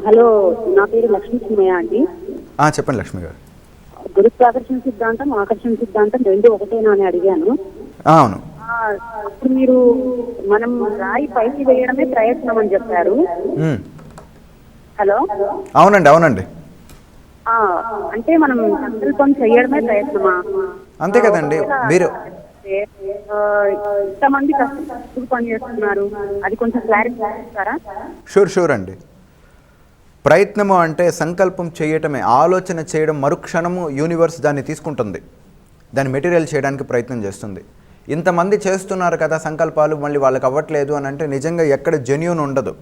Hello, నా పేరు లక్ష్మీ చిన్నయ్య అండి. చెప్పండి లక్ష్మి గారు. గురుత్వాకర్షణ సిద్ధాంతం, ఆకర్షణ సిద్ధాంతం రెండు ఒకటేనా అని అడిగాను. అవును. ఇప్పుడు మీరు మనం రాయి పైకి వేయడమే ప్రయత్నం అని చెప్పారు. హలో. అవునండి అవునండి. అంటే మనం సంకల్పం చేయడమే ప్రయత్నమా? అంతే కదండి. మీరు ఇంతమంది కష్టపడి పని చేస్తున్నారు, అది కొంచెం క్లారిటీ ఇస్తారా? షూర్ అండి. ప్రయత్నము అంటే సంకల్పం చేయటమే, ఆలోచన చేయడం. మరుక్షణము యూనివర్స్ దాన్ని తీసుకుంటుంది, దాన్ని మెటీరియల్ చేయడానికి ప్రయత్నం చేస్తుంది. ఇంతమంది చేస్తున్నారు కదా సంకల్పాలు, మళ్ళీ వాళ్ళకి అవ్వట్లేదు అని అంటే నిజంగా ఎక్కడ జెన్యూన్ ఉండదు.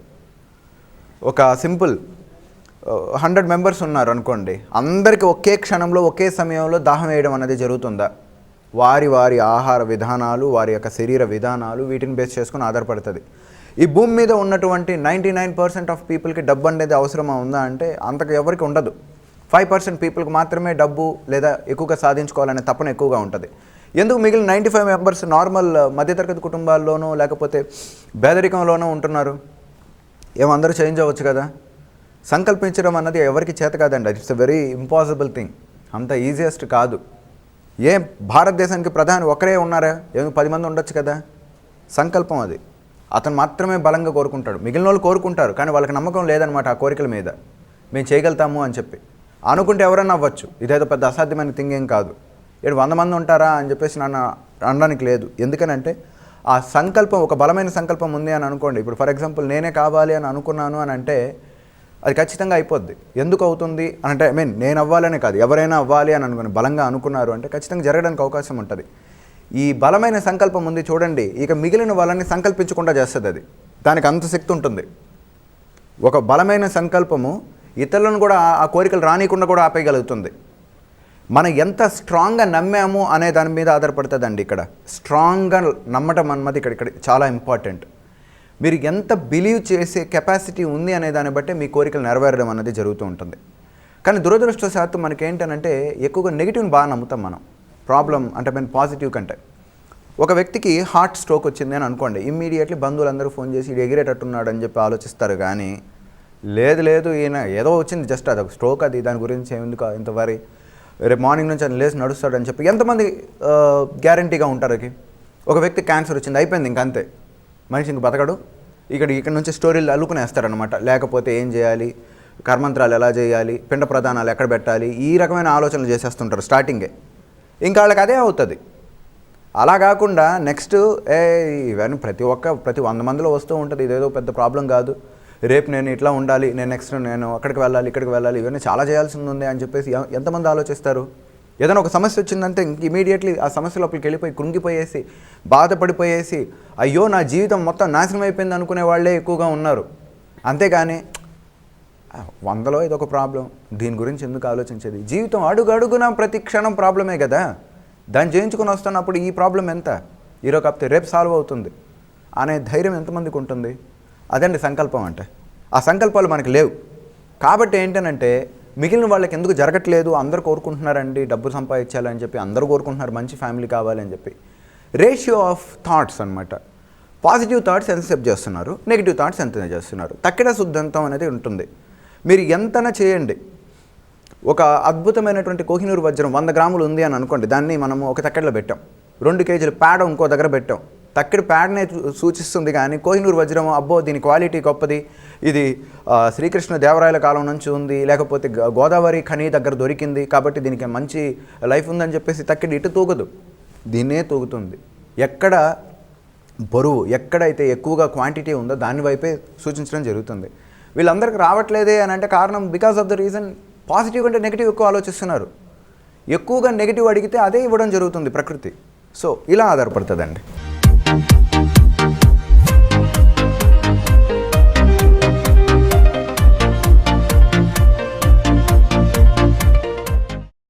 ఒక సింపుల్ 100 మెంబర్స్ ఉన్నారు అనుకోండి, అందరికీ ఒకే క్షణంలో ఒకే సమయంలో దాహం వేయడం అనేది జరుగుతుందా? వారి వారి ఆహార విధానాలు, వారి యొక్క శరీర విధానాలు, వీటిని బేస్ చేసుకుని ఆధారపడుతుంది. ఈ భూమి మీద ఉన్నటువంటి 99% ఆఫ్ పీపుల్కి డబ్బు అనేది అవసరమా ఉందా అంటే అంతకు ఎవరికి ఉండదు. 5% పీపుల్కి మాత్రమే డబ్బు లేదా ఎక్కువగా సాధించుకోవాలనే తపన ఎక్కువగా ఉంటుంది. ఎందుకు మిగిలిన 95 మెంబర్స్ నార్మల్ మధ్యతరగతి కుటుంబాల్లోనూ లేకపోతే పేదరికంలోనూ ఉంటున్నారు? ఏమందరూ చేంజ్ అవ్వచ్చు కదా. సంకల్పించడం అన్నది ఎవరికి చేత కాదండి. It's a very impossible thing. అంత ఈజియెస్ట్ కాదు. భారతదేశానికి ప్రధాని ఒకరే ఉన్నారా? 10 మంది ఉండొచ్చు కదా. సంకల్పం అది. అతను మాత్రమే బలంగా కోరుకుంటాడు. మిగిలిన వాళ్ళు కోరుకుంటారు, కానీ వాళ్ళకి నమ్మకం లేదనమాట ఆ కోరికల మీద. మేము చేయగలుగుతాము అని చెప్పి అనుకుంటే ఎవరన్నా అవ్వచ్చు. ఇదేదో పెద్ద అసాధ్యమైన థింగ్ ఏం కాదు. 100 మంది ఉంటారా అని చెప్పేసి నన్ను అనడానికి లేదు. ఎందుకనంటే ఆ సంకల్పం, ఒక బలమైన సంకల్పం ఉంది అని అనుకోండి. ఇప్పుడు ఫర్ ఎగ్జాంపుల్ నేనే కావాలి అని అనుకున్నాను అని అంటే అది ఖచ్చితంగా అయిపోద్ది. ఎందుకు అవుతుంది అని అంటే నేను అవ్వాలనే కాదు, ఎవరైనా అవ్వాలి అని అనుకుని బలంగా అనుకున్నారు అంటే ఖచ్చితంగా జరగడానికి అవకాశం ఉంటుంది. ఈ బలమైన సంకల్పం ఉంది చూడండి, ఇక మిగిలిన వాళ్ళని సంకల్పించకుండా చేస్తుంది. అది దానికి అంత శక్తి ఉంటుంది. ఒక బలమైన సంకల్పము ఇతరులను కూడా ఆ కోరికలు రానికుండా కూడా ఆపేయగలుగుతుంది. మనం ఎంత స్ట్రాంగ్గా నమ్మాము అనే దాని మీద ఆధారపడుతుందండి. ఇక్కడ స్ట్రాంగ్గా నమ్మటం అన్నది ఇక్కడ చాలా ఇంపార్టెంట్. మీరు ఎంత బిలీవ్ చేసే కెపాసిటీ ఉంది అనే దాన్ని బట్టే మీ కోరికలు నెరవేరడం అనేది జరుగుతూ ఉంటుంది. కానీ దురదృష్టవశాత్తు మనకేంటనంటే ఎక్కువగా నెగిటివ్ని బాగా నమ్ముతాం మనం. ప్రాబ్లం అంటే పాజిటివ్ కంటే. ఒక వ్యక్తికి హార్ట్ స్ట్రోక్ వచ్చింది అని అనుకోండి, ఇమ్మీడియట్లీ బంధువులందరూ ఫోన్ చేసి ఇది ఎగిరేటట్టున్నాడు అని చెప్పి ఆలోచిస్తారు. కానీ లేదు ఈయన ఏదో వచ్చింది, జస్ట్ అది ఒక స్ట్రోక్, అది దాని గురించి ఎందుకు ఇంత వరి, రేపు మార్నింగ్ నుంచి ఆయన లేచి నడుస్తాడని చెప్పి ఎంతమంది గ్యారంటీగా ఉంటారు? ఒక వ్యక్తి క్యాన్సర్ వచ్చింది, అయిపోయింది, ఇంకంతే, మనిషి ఇంక బతకడు. ఇక్కడ నుంచి స్టోరీలు అల్లుకునేస్తారనమాట. లేకపోతే ఏం చేయాలి, కర్మంత్రాలు ఎలా చేయాలి, పిండ ప్రదానాలు ఎక్కడ పెట్టాలి, ఈ రకమైన ఆలోచనలు చేసేస్తుంటారు స్టార్టింగే. ఇంకా వాళ్ళకి అదే అవుతుంది. అలా కాకుండా నెక్స్ట్ ఇవన్నీ ప్రతి 100 మందిలో వస్తూ ఉంటుంది. ఇదేదో పెద్ద ప్రాబ్లం కాదు, రేపు నేను ఇట్లా ఉండాలి, నేను అక్కడికి వెళ్ళాలి, ఇక్కడికి వెళ్ళాలి, ఇవన్నీ చాలా చేయాల్సింది ఉంది అని చెప్పేసి ఎంతమంది ఆలోచిస్తారు? ఏదైనా ఒక సమస్య వచ్చిందంటే ఇమీడియట్లీ ఆ సమస్య లోపలికి వెళ్ళిపోయి కృంగిపోయేసి బాధపడిపోయేసి అయ్యో నా జీవితం మొత్తం నాశనం అయిపోయింది అనుకునే వాళ్ళే ఎక్కువగా ఉన్నారు. అంతేగాని 100లో ఇదొక ప్రాబ్లం, దీని గురించి ఎందుకు ఆలోచించేది? జీవితం అడుగడుగున ప్రతి క్షణం ప్రాబ్లమే కదా. దాన్ని జయించుకొని వస్తున్నప్పుడు ఈ ప్రాబ్లం ఎంత, ఈరోజు కాకపోతే రేపు సాల్వ్ అవుతుంది అనే ధైర్యం ఎంతమందికి ఉంటుంది? అదండి సంకల్పం అంటే. ఆ సంకల్పాలు మనకి లేవు. కాబట్టి ఏంటనంటే మిగిలిన వాళ్ళకి ఎందుకు జరగట్లేదు? అందరూ కోరుకుంటున్నారండి డబ్బు సంపాదించాలని చెప్పి, అందరూ కోరుకుంటున్నారు మంచి ఫ్యామిలీ కావాలని చెప్పి. రేషియో ఆఫ్ థాట్స్ అనమాట. పాజిటివ్ థాట్స్ ఎంతసేపు చేస్తున్నారు, నెగిటివ్ థాట్స్ ఎంత చేస్తున్నారు, తక్కిన శుద్ధంతం అనేది ఉంటుంది. మీరు ఎంతనా చేయండి. ఒక అద్భుతమైనటువంటి కోహినూరు వజ్రం 100 గ్రాములు ఉంది అని అనుకోండి, దాన్ని మనము ఒక తక్కెడలో పెట్టాం. 2 కేజీల పేడ ఇంకో దగ్గర పెట్టాం. తక్కెడ పేడనే సూచిస్తుంది కానీ కోహినూరు వజ్రం అబ్బో దీని క్వాలిటీ గొప్పది, ఇది శ్రీకృష్ణ దేవరాయల కాలం నుంచి ఉంది, లేకపోతే గోదావరి ఖని దగ్గర దొరికింది కాబట్టి దీనికి మంచి లైఫ్ ఉందని చెప్పేసి తక్కెడ ఇటు తూగదు, దీన్నే తూగుతుంది. ఎక్కడ బరువు, ఎక్కడైతే ఎక్కువగా క్వాంటిటీ ఉందో దాని వైపే సూచించడం జరుగుతుంది. వీళ్ళందరికీ రావట్లేదే అని అంటే కారణం because of the reason positive కంటే నెగిటివ్ ఎక్కువ ఆలోచిస్తున్నారు. ఎక్కువగా నెగిటివ్ అడిగితే అదే ఇవ్వడం జరుగుతుంది ప్రకృతి. సో ఇలా ఆధారపడుతుందండి.